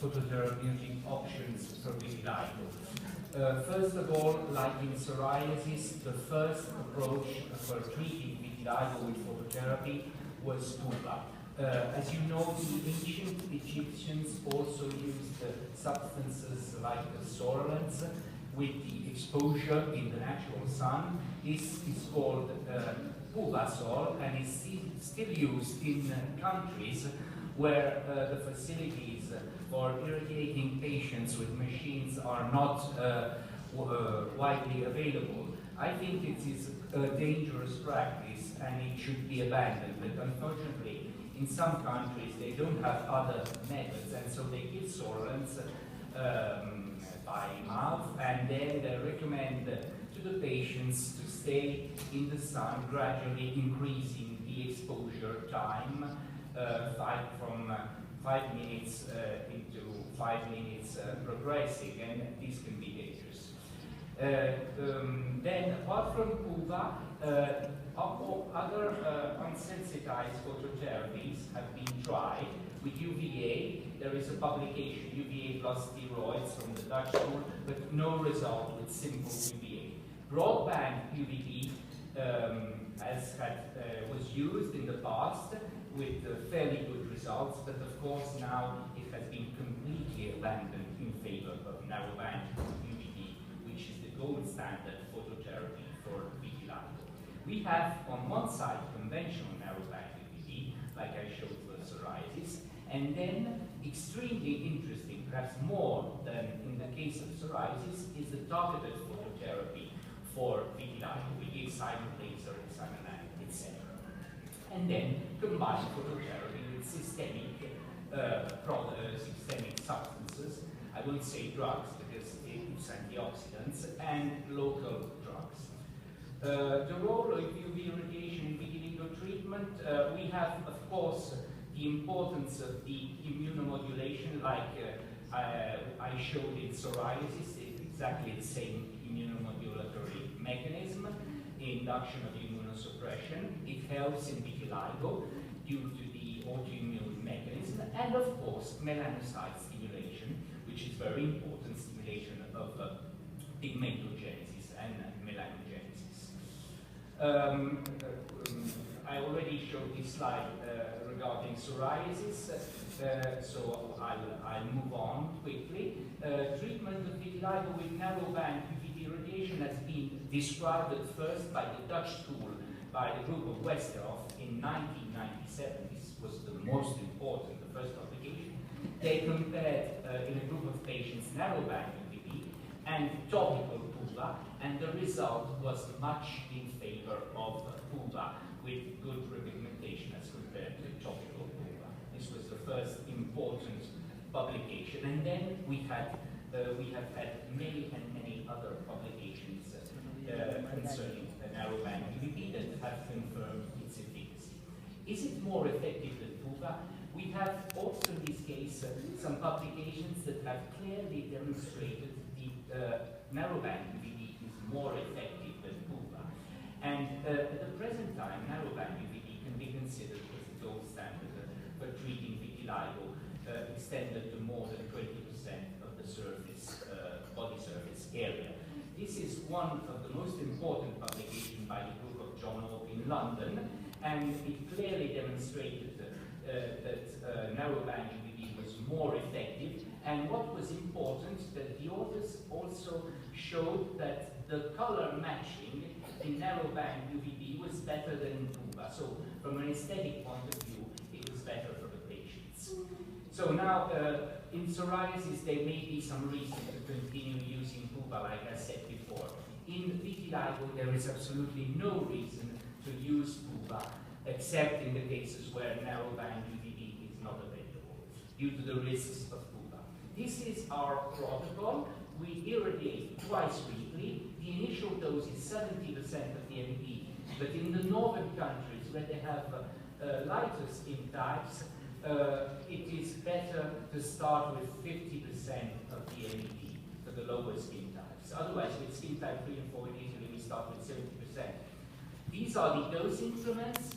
phototherapeutic options for vitiligo. First of all, like in psoriasis, the first approach for treating vitiligo with phototherapy was puva. As you know, the ancient Egyptians also used substances like the sorolents with the exposure in the natural sun. This is called puvasol and is still used in countries where the facilities for irradiating patients with machines are not widely available. I think it is a dangerous practice and it should be abandoned, but unfortunately in some countries they don't have other methods, and so they give sorolents by mouth, and then they recommend to the patients to stay in the sun, gradually increasing the exposure time from 5 minutes into 5 minutes progressing, and this can be dangerous. Then, apart from puva, other unsensitized phototherapies have been tried. With UVA, there is a publication, UVA plus steroids from the Dutch school, but no result with simple UVA. Broadband UVB was used in the past with fairly good results, but of course now it has been completely abandoned in favor of narrowband UVB, which is the gold standard phototherapy for vitiligo. We have on one side conventional narrowband UVB, like I showed for psoriasis, and then extremely interesting, perhaps more than in the case of psoriasis, is the targeted phototherapy for vitiligo with the excimer laser, excimer, etc. And then combine phototherapy with systemic substances. I won't say drugs because it's antioxidants, and local drugs. The role of UV radiation in vitiligo treatment, we have, of course, the importance of the immunomodulation, like I showed in psoriasis. It's exactly the same immunomodulatory mechanism, induction of immunosuppression. It helps in vitiligo due to the autoimmune mechanism, and of course melanocyte stimulation, which is very important, stimulation of pigmentogenesis and melanogenesis. I already showed this slide regarding psoriasis, so I'll move on quickly. Treatment of vitiligo with narrowband UVB radiation has been described at first by the Dutch school, by the group of Westerhoff in 1997. This was the most important, the first publication. They compared in a group of patients narrowband UVB and topical puva, and the result was much in favor of puva, with good repigmentation as compared to topical puva. This was the first important publication, and then we have had many and many other publications concerning the narrowband UVB that have confirmed its efficacy. Is it more effective than puva? We have also in this case some publications that have clearly demonstrated the narrowband UVB is more effective than puva. And at the present time, narrowband UVB can be considered as the gold standard for treating vitiligo, extended to more than 20% of the surface, body surface area. This is one of the most important publications by the group of John Hope in London, and it clearly demonstrated that narrowband UVB was more effective. And what was important, that the authors also showed that the color matching in narrowband UVB was better than in puva. So from an aesthetic point of view, it was better for the patients. So now in psoriasis, there may be some reason to continue using puva, like I said before. In vitiligo, there is absolutely no reason to use puva, except in the cases where narrowband UVB is not available, due to the risks of puva. This is our protocol. We irradiate twice weekly. The initial dose is 70% of the NB, but in the northern countries where they have lighter skin types, it is better to start with 50% of the NB for the lower skin types. Otherwise, with skin type 3 and 4 in Italy, we start with 70%. These are the dose increments.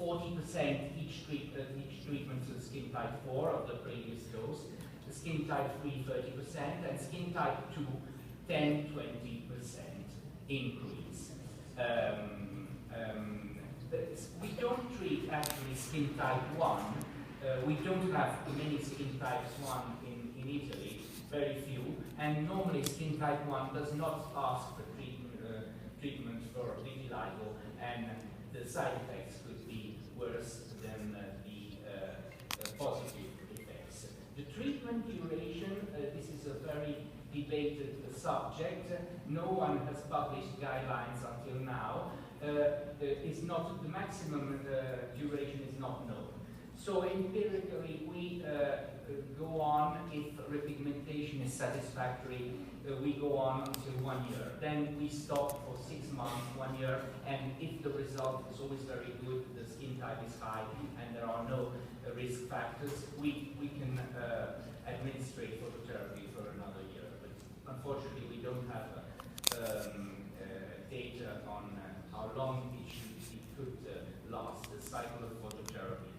40% each treatment to skin type 4 of the previous dose, skin type 3 30%, and skin type 2 10-20% increase. We don't treat actually skin type 1. We don't have many skin types 1 in Italy, very few, and normally skin type 1 does not ask for treatment for vitiligo, and the side effects could be worse than the positive effects. The treatment duration, this is a very debated subject. No one has published guidelines until now. Is not the maximum duration is not known. So empirically, we go on if repigmentation is satisfactory. We go on until 1 year. Then we stop for 6 months, 1 year, and if the result is always very good, the skin type is high, and there are no risk factors, we can administrate phototherapy for another year. But unfortunately, we don't have data on how long it could last, the cycle of phototherapy.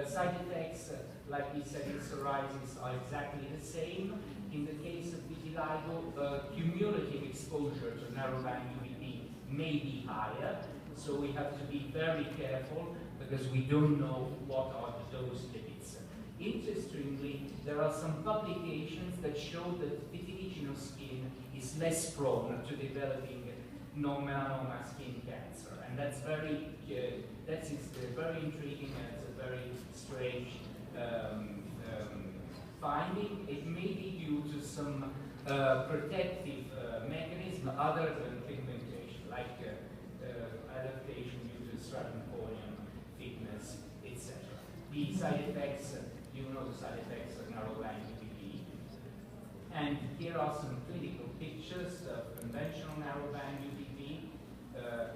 Side effects, like we said in psoriasis, are exactly the same. In the case of vitiligo, cumulative exposure to narrowband UVB may be higher, so we have to be very careful because we don't know what are the dose limits. Interestingly, there are some publications that show that vitiliginous skin is less prone to developing non-melanoma skin cancer, and that's very very intriguing, and it's a very strange finding. It may be due to some protective mechanism other than pigmentation, like adaptation due to stratum corneum thickness, etc. The side effects, you know the side effects of narrowband UVB. And here are some clinical pictures of conventional narrowband UVB.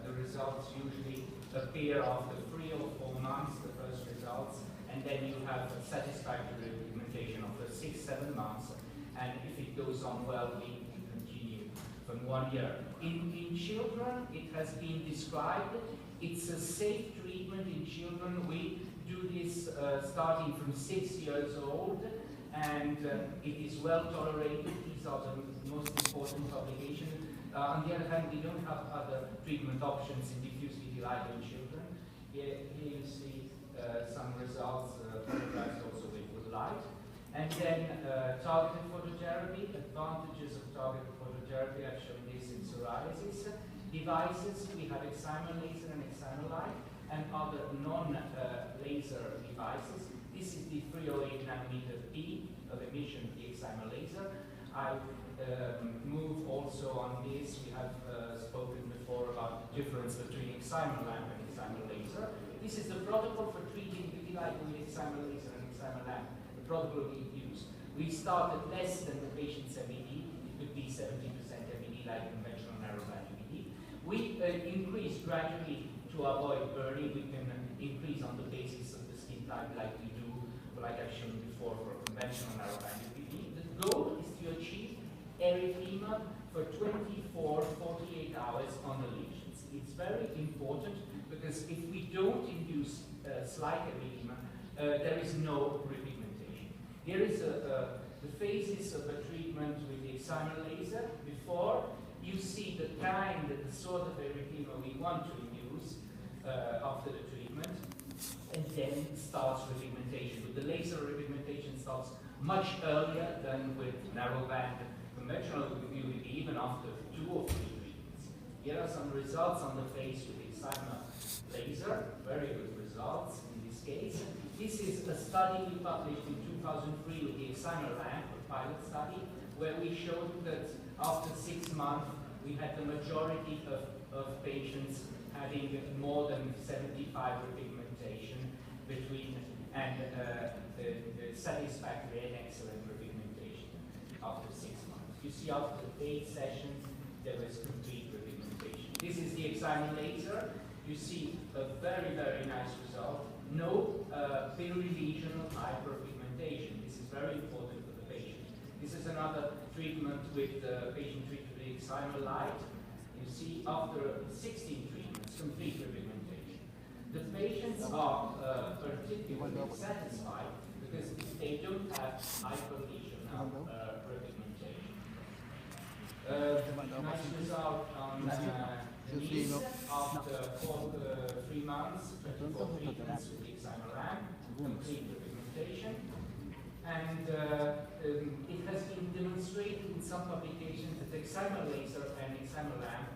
The results usually appear after 3 or 4 months, the first results, and then you have a satisfactory pigmentation after 6-7 months, and if it goes on well, we continue from 1 year. In children, it has been described, it's a safe treatment in children. We do this starting from 6 years old, and it is well tolerated. These are the most important publications. On the other hand, we don't have other treatment options in diffuse vitiligo in children. Here you see some results photographed also with light. And then targeted phototherapy, advantages of targeted phototherapy. I've shown this in psoriasis. Devices, we have excimer laser and excimer light, and other non-laser devices. This is the 308 nanometer P of emission, the excimer laser. I move also on this. We have spoken before about the difference between excimer lamp and excimer laser. This is the protocol for treating vitiligo with excimer laser and excimer lamp. The protocol we use. We start at less than the patient's MED. It could be 70% MED like conventional narrowband UVB. We increase gradually to avoid burning. We can increase on the basis of the skin type like we do, like I've shown before for conventional narrowband UVB. The goal is to achieve erythema for 24-48 hours on the lesions. It's very important because if we don't induce slight erythema, there is no repigmentation. Here is the phases of a treatment with the excimer laser. Before, you see the kind, the sort of erythema we want to induce after the treatment, and then starts repigmentation. With the laser, repigmentation starts much earlier than with narrowband conventional UVB, even after 2 or 3 treatments. Here are some results on the face with the excimer laser, very good results in this case. This is a study we published in 2003 with the excimer lamp, a pilot study, where we showed that after 6 months we had the majority of patients having more than 75 repigmentation between and satisfactory and excellent repigmentation after 6 months. You see after 8 sessions there was complete repigmentation. This is the excimer laser. You see a very, very nice result. No perilesional hyperpigmentation. This is very important for the patient. This is another treatment with the patient treated with excimer light. You see after 16 treatments, complete repigmentation. The patients are particularly satisfied because if they don't have hypervision repigmentation. Nice result on the knees after 3 months, 24 treatments with the excimer lamp, complete repigmentation. And it has been demonstrated in some publications that excimer laser and excimer lamp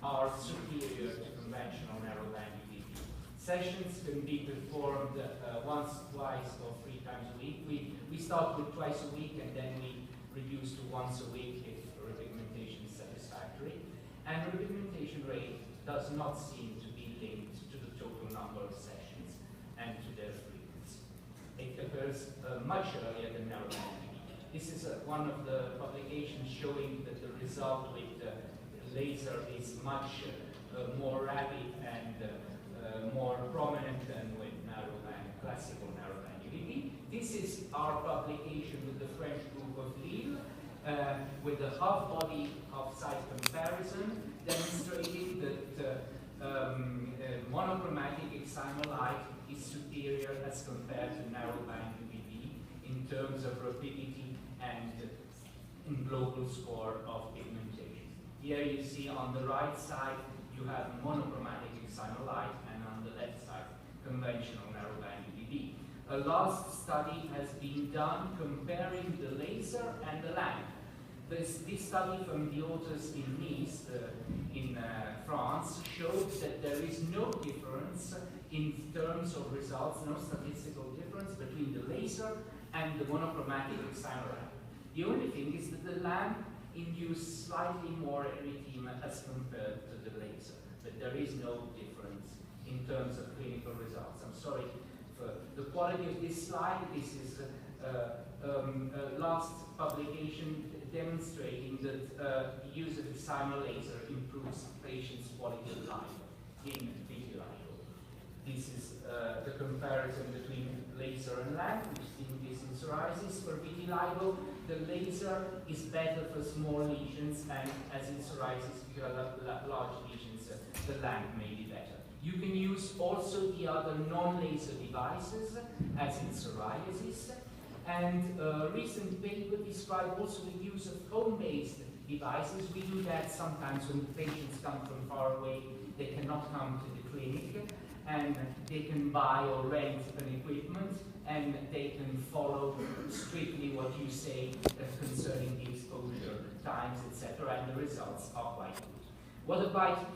are superior to conventional narrowband UVB. Sessions can be performed once, twice, or 3 times a week. We start with twice a week and then we reduce to once a week if repigmentation is satisfactory. And repigmentation rate does not seem to be linked to the total number of sessions and to their frequency. It occurs much earlier than narrowband UVB. This is one of the publications showing that the result with laser is much more rapid and more prominent than with classical narrowband UVB. This is our publication with the French group of Lille, with the half-body, half-side comparison, demonstrating that monochromatic excimer light is superior as compared to narrowband UVB in terms of rapidity and in global score of pigmentation. Here you see on the right side you have monochromatic excimer light, and on the left side conventional narrowband UVB. A last study has been done comparing the laser and the lamp. This study from the authors in Nice, in France, showed that there is no difference in terms of results, no statistical difference between the laser and the monochromatic excimer lamp. The only thing is that the lamp induces slightly more erythema as compared to the laser, but there is no difference in terms of clinical results. I'm sorry for the quality of this slide. This is last publication demonstrating that the use of excimer laser improves patients' quality of life in vitiligo. This is the comparison between laser and lamp. We've seen this in psoriasis. For vitiligo, the laser is better for small lesions, and as in psoriasis, if you have large lesions, the lamp may be better. You can use also the other non-laser devices, as in psoriasis. And a recent paper described also the use of home-based devices. We do that sometimes when the patients come from far away, they cannot come to the clinic, and they can buy or rent an equipment, and they can follow strictly what you say concerning the exposure times, etc., and the results are quite good. What about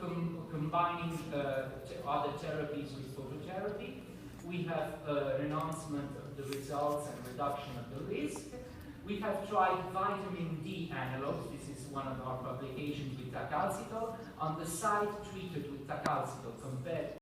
combining other therapies with phototherapy? We have an enhancement of the results and reduction of the risk. We have tried vitamin D analogs. This is one of our publications with tacalcitol. On the site treated with tacalcitol compared